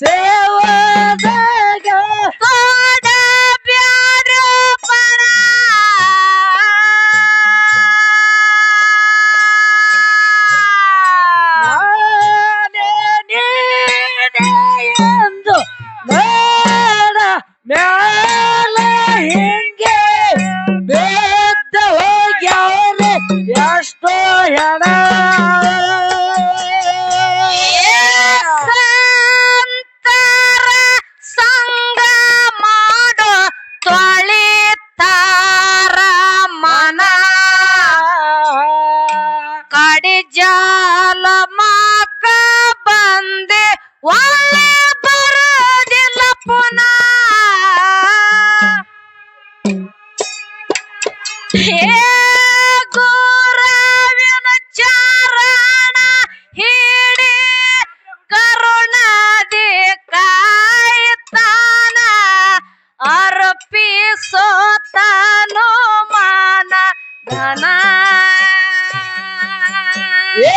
ಸೇವದಾಗ ತೋಡ ಬ್ಯಾಡ್ರೋ ಪಣ ನಾನೇ ನೀನೇ ಎಂದು ನೋಡ ಮ್ಯಾಲ ಹಿಂಗೆ ಬೇದ ಹೋಗ್ಯಾವ್ರೆ ಎಷ್ಟೋ ಹೆಣ ಸಂತರ ಸಂಗ ಮಾಡೋ ತೊಳಿತಾರ ಮನ ಕಡಿ ಜಾಲ ಮಾಕ ಬಂದೆ ಒಳ್ಳೆ ಬರೋದಿಲ್ಲ ಪುನಃ ಹೇ ಗುರವಿನ ಚಾರಣ ಹಿಡಿ ಕರುಣದಿ ಕಾಯ್ತಾನ ಅರ್ಪಿಸೋತಾನೋ ಮಾನ ಧನ ಏ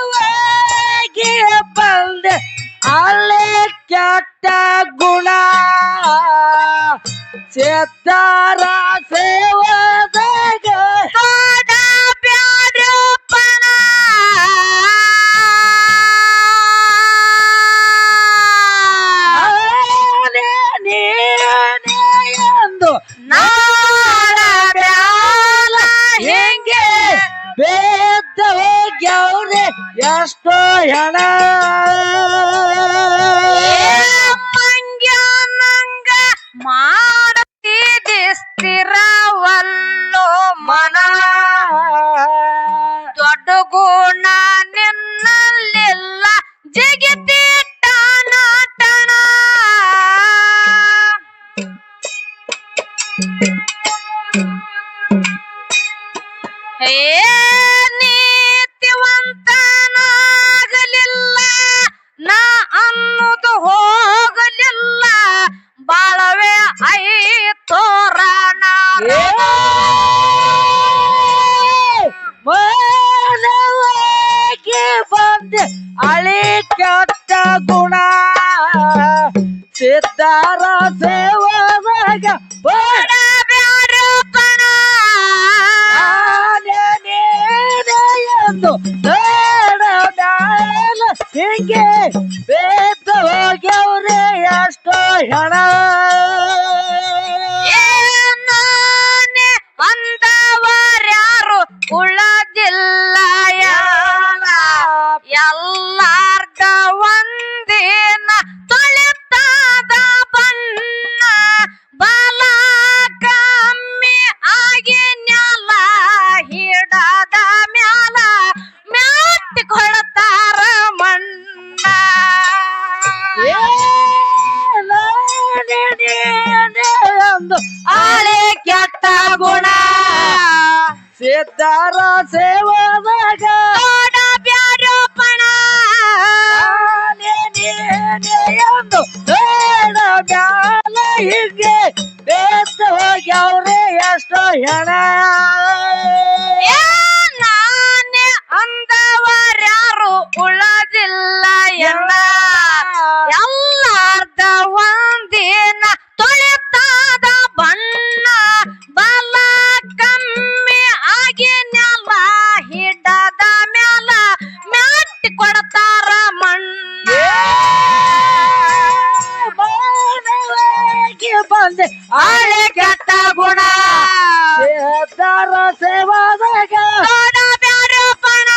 ಮಾನವಾಗಿ ಬಂದೆ ಅಲ್ಲೇ ಕೆಟ್ಟ ಗುಣ ಸಿದ್ಧಾರ ಸೇವದಾಗ ತೋಡ ಬ್ಯಾಡ್ರೋ ಪಣ ನಾನೇ ನೀನೇ ಎಂದು ನಾಡ ಬ್ಯಾಲ ಹೆಂಗೆ ಬೇದ ಹೋಗ್ಯವ್ರೆ ಎಷ್ಟೋ ಹೆಣ ಮಂಗ್ಯ ನಂಗ ಮಾಡುತ್ತಿದೆ ಸ್ಥಿರವಲ್ಲೋ ಮನ ದೊಡ್ಡ ಗುಣ ನಿನ್ನಲ್ಲಿಲ್ಲ ಜಗತ್ತಿಟ್ಟ ನಾಟಣ ಹೇ ನೀತಿವಂತನಾಗಲಿಲ್ಲ ನಾ ಅನ್ನೋದು ಹೋಗಲಿಲ್ಲ ಬಾಳವೆ ಐತೋರಣ ಮಾನವಾಗಿ ಬಂದೆ ಅಳಿ ಕೆಟ್ಟ ಗುಣ ಸಿದ್ಧಾರ ಸೇವದಾಗ ಬ್ಯಾಡ್ರೋ ಪಣ ನಾನೇ ನೀನೇ ಎಂದು ನೋಡ ಮ್ಯಾಲ ಹಿಂಗೆ ಬೇದ ಹೋಗ್ಯವ್ರೆ ಎಷ್ಟೋ ಹೆಣ ಏನಾನೆ ಅಂದವರ್ಯಾರು ಉಳದಿಲ್ಲ ಎಲ್ಲಾರ್ಗ ಒಂದಿನ ತೊಳಿತಾದ ಬಣ್ಣ ಬಲ ಕಮ್ಮಿ ಆಗಿ ನ್ಯಾಲ ಹಿಡದ ಮ್ಯಾಲ ಮ್ಯಾಟಿ ಕೊಡ್ತಾರ ಮಣ್ಣ ಏ ನಾನೇ ನೀನೇ ಎಂದು ಆಳೆ ಕೆಟ್ಟ ಗುಣ ಸಿದ್ಧಾರ ಸೇವದಾಗ ತೋಡ ಬ್ಯಾಡ್ರೋ ಪಣ ನಾನೇ ನೀನೇ ಎಂದು ನೋಡ ಮ್ಯಾಲ ಹಿಂಗೆ ಬೇದ ಹೋಗ್ಯವ್ರೆ ಎಷ್ಟೋ ಹೆಣ ನಾನೇ ಅಂದವರ್ಯಾರು ಉಳದಿಲ್ಲ ಎನ್ನ ಎಲ್ಲಾರ್ದ ಒಂದಿನ ತೊಳಿತಾದ ಬಣ್ಣ ಬಲ ಕಮ್ಮಿ ಆಗಿ ನ್ಯಾಲ ಹಿಡದ ಮ್ಯಾಲ ಮ್ಯಾಟಿ ಕೊಡ್ತಾರ ಮಣ್ಣ ಮಾನವಾಗಿ ಬಂದೆ ಆಳೆ ಕೆಟ್ಟ ಗುಣ ಸಿದ್ಧಾರ ಸೇವಾದಾಗ ತೋಡ ಬ್ಯಾಡ್ರೋ ಪಣ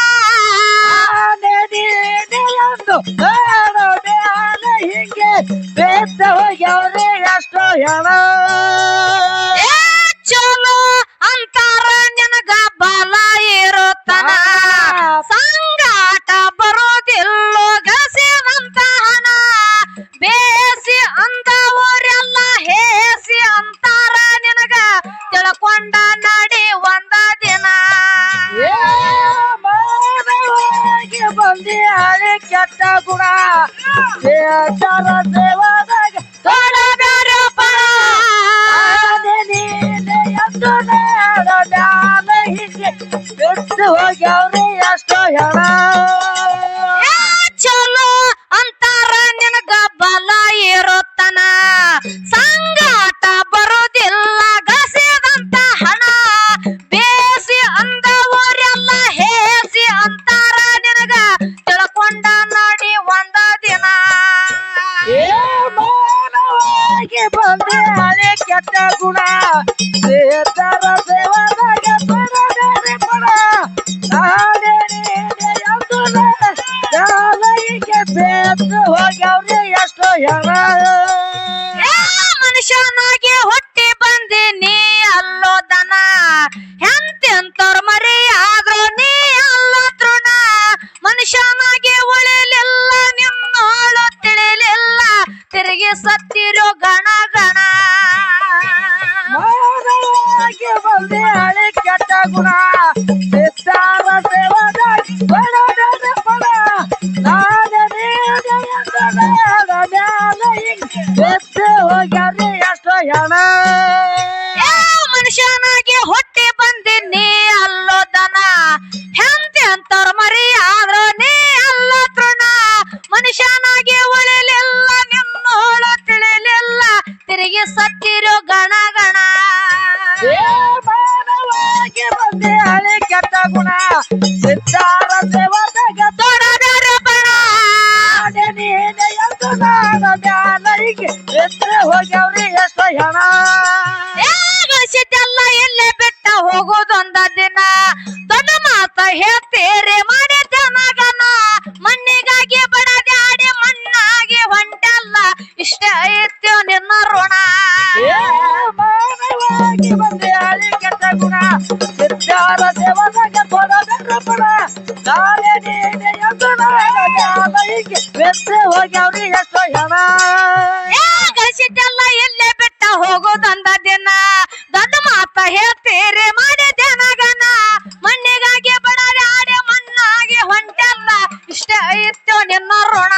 ನಾನೇ ನೀನೇ ಎಂದು ನೋಡ ಮ್ಯಾಲ ಹಿಂಗೆ ಬೇದ ಹೋಗ್ಯವ್ರೆ ಎಷ್ಟೋ ಹೆಣ ಏ ಚಲೋ ಅಂತಾರ ನಿನಗ ಬಲ ಇರುತ್ತನ ಸಂಗಾಟ ಬರೋದಿಲ್ಲೋ ಗಸಿದಂತ ಹಣ ಬೇಸಿ ಅಂದವರೆಲ್ಲ ಹೇಸಿ ಅಂತಾರ ನಿನಗ ತಿಳ್ಕೊಂಡ ನಡಿ ಒಂದ ದಿನ ಏ ಮಾನವಾಗಿ ಬಂದೆ ಹಳೆ ಕೆಟ್ಟ ಗುಣ ಸಿದ್ಧಾರ ಸೇವಾದಾಗ ತೋಡ ಬ್ಯಾಡ್ರೋ ಪಣ ನಾನೇ ನೀನೇ ಎಂದು ನೋಡ ಮ್ಯಾಲ ಹಿಂಗೆ ಬಿಟ್ಟು ಹೋಗ್ಯವ್ರೆ ಎಷ್ಟೋ ಹೆಣ ಏ ಚಲೋ ಸತ್ತಿರೋ ಗಣ ಗಣ ಮಾನವಾಗಿ ಬಂದೆ ಹಳೆ ಕೆಟ್ಟ ಗುಣ ಸಿದ್ದಾರ ಸೇವದಾಗಿ ಬಡದನ ಪಡ ನಾನೇ ಎತ್ತು ಹೋಗ್ಯಾರಿ ಎಷ್ಟೋ ಹೆಣ ಮನುಷ್ಯನಾಗಿ ಹೊಟ್ಟೆ ಬಂದಿನಿ ಅಲ್ಲೋ ದನ ಹೆಂತೆ ಅಂತವ್ರ ಮರಿ ಆದ್ರ ನೀ ಅಲ್ಲ ತೃಣ ಮನುಷ್ಯನಾಗಿ ಉಳಿಲಿಲ್ಲ ನಿನ್ನೋಳ ತಿಳಿಲಿಲ್ಲ ತಿರುಗಿ ಸತ್ತಿರೋ ಗಣ ಗಣ ಮಾನವಾಗಿ ಬಂದೆ ಹಳೆ ಕೆಟ್ಟ ಗುಣ ಸಿದ್ದಾರ ಸೇವದಾಗ ತೊಡದರ ಬಣ ನೀನೆ ಎಂದು ನಾನು ಬ್ಯಾಲೈಗೆ ಎತ್ತು ಹೋಗ್ಯಾವ್ರಿ ಎಷ್ಟೋ ಹೆಣ ಗಳಿಸಿದ್ದೆಲ್ಲ ಎಲ್ಲೇ ಬಿಟ್ಟ ಹೋಗೋದೊಂದ ದಿನ ದೊಡ್ಡ ಮಾತ ಹೇಳ್ತೀರಿ ಮಾಡಿ ಜನಗನ ಮಣ್ಣಿಗಾಗಿ ಬಡದಾಡಿ ಮಣ್ಣಾಗಿ ಹೊಂಟಲ್ಲ ಇಷ್ಟೇ ಐತ್ಯೋ ನಿನ್ನ ಋಣ ಮಾನವಾಗಿ ಬಂದೆ ಹಳಿ ಕೆಟ್ಟ ಗುಣ ಸಿದ್ದಾರ ದೇವದಾಗ ತೊಡದರ ಪಡ ನಾಳೆ ನೀನೆ ಎಂದು ನಾನು ಬ್ಯಾಲೈಗೆ ಎತ್ತು ಹೋಗ್ಯಾವ್ರಿ ಎಷ್ಟೋ ಹೆಣ ಗಳಿಸಿದ್ದೆಲ್ಲ ಎಲ್ಲೇ ಬಿಟ್ಟ ಹೋಗೋದೊಂದ ದಿನ ದೊಡ್ಡ ಮಾತ ಹೇಳ್ತೀರಿ ಮಾಡಿ ಜನಗನ ಮಣ್ಣಿಗಾಗಿ ಬಡದಾಡಿ ಮಣ್ಣಾಗಿ ಹೊಂಟಲ್ಲ ಇಷ್ಟೇ ಐತ್ಯೋ ನಿನ್ನ ಋಣ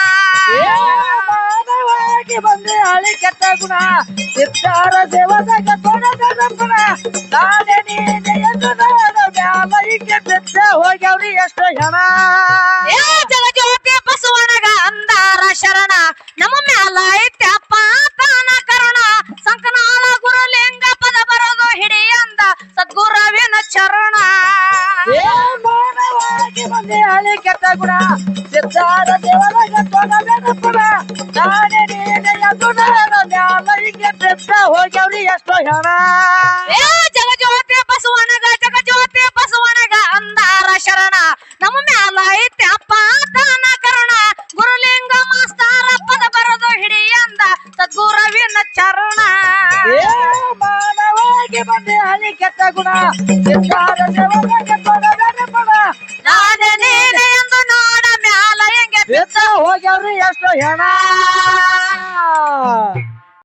ಮಾನವಾಗಿ ಬಂದೆ ಹಳಿ ಕೆಟ್ಟ ಗುಣ ಸಿದ್ದಾರ ದೇವದಾಗ ತೊಡದರ ಪಡ ನಾಳೆ ನೀನೆ ಎಂದು ನಾನು ಬ್ಯಾಲೈಗೆ ಎತ್ತು ಹೋಗ್ಯಾವ್ರಿ ಎಷ್ಟೋ ಹೆಣ ಜಗಜ್ಯೋತಿ ಬಸವನಗ ಅಂದಾರ ಶರಣ ನಮ್ಮ ಮ್ಯಾಲ ಐತ್ಯಪ್ಪ ತಾನ ಕರುಣ ಸಂಕನಾಳ ಗುರುಲಿಂಗ ಪದ ಬರೋದು ಹಿಡಿಯಂದ ಸದ್ಗುರುವಿನ ಚರಣ ಮಾನವಾಗಿ ಬಂದೆ ಹಳಿ ಕೆಟ್ಟ ಗುಣ ಸಿದ್ದಾರ ದೇವರಾಗ ತೊಡದರ ಪಡ ನಾನೇ ನೀನೆ ಎಂದು ನಾನು ಬ್ಯಾಲೈಗೆ ಎತ್ತು ಹೋಗ್ಯಾವ್ರಿ ಎಷ್ಟೋ ಹೆಣ ಜಗಜ್ಯೋತಿ ಬಸವನಗ ಅಂದಾರ ಶರಣ ನಮ್ಮ ಮ್ಯಾಲ ಐತ್ಯಪ್ಪ ತಾನ ಕರುಣ ಗುರುಲಿಂಗ ಮಾಸ್ತಾರ ಪದ ಬರೋದು ಹಿಡಿಯಂದ ಸದ್ಗುರುವಿನ ಚರಣ ಮಾನವಾಗಿ ಬಂದೆ ಹಳಿ ಕೆಟ್ಟ ಗುಣ ಸಿದ್ದಾರ ದೇವರಾಗ ತೊಡದರ ಪಡ ನಾನೇ ನೀನೆ ಎಂದು ನೋಡ ಮ್ಯಾಲ ಹೆಂಗೆ ಎತ್ತ ಹೋಗ್ಯಾವ್ರಿ ಎಷ್ಟೋ ಹೆಣ